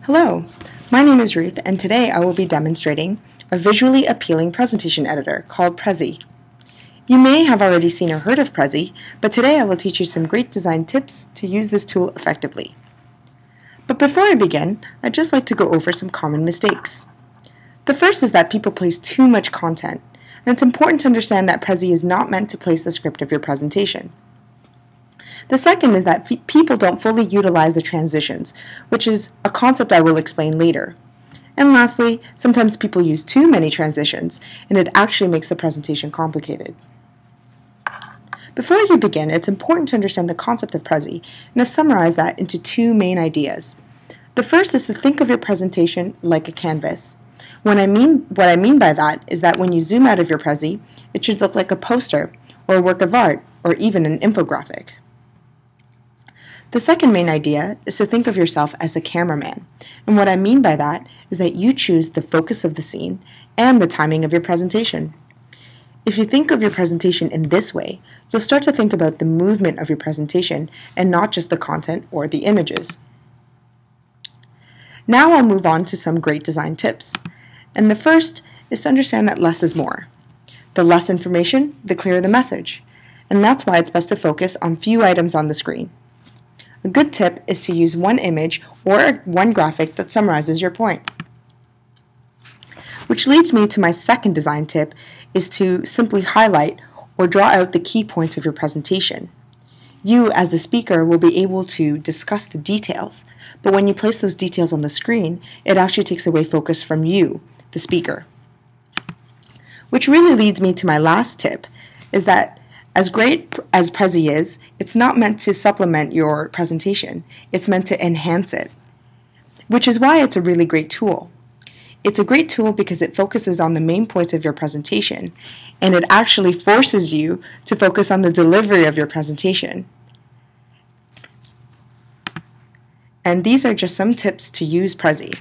Hello, my name is Ruth, and today I will be demonstrating a visually appealing presentation editor called Prezi. You may have already seen or heard of Prezi, but today I will teach you some great design tips to use this tool effectively. But before I begin, I'd just like to go over some common mistakes. The first is that people place too much content, and it's important to understand that Prezi is not meant to place the script of your presentation. The second is that people don't fully utilize the transitions, which is a concept I will explain later. And lastly, sometimes people use too many transitions, and it actually makes the presentation complicated. Before you begin, it's important to understand the concept of Prezi, and I've summarized that into two main ideas. The first is to think of your presentation like a canvas. What I mean by that is that when you zoom out of your Prezi, it should look like a poster, or a work of art, or even an infographic. The second main idea is to think of yourself as a cameraman, and what I mean by that is that you choose the focus of the scene and the timing of your presentation. If you think of your presentation in this way, you'll start to think about the movement of your presentation and not just the content or the images. Now I'll move on to some great design tips, and the first is to understand that less is more. The less information, the clearer the message, and that's why it's best to focus on few items on the screen. A good tip is to use one image or one graphic that summarizes your point. Which leads me to my second design tip, is to simply highlight or draw out the key points of your presentation. You, as the speaker, will be able to discuss the details, but when you place those details on the screen, it actually takes away focus from you, the speaker. Which really leads me to my last tip, is that as great as Prezi is, it's not meant to supplement your presentation. It's meant to enhance it, which is why it's a really great tool. It's a great tool because it focuses on the main points of your presentation, and it actually forces you to focus on the delivery of your presentation. And these are just some tips to use Prezi.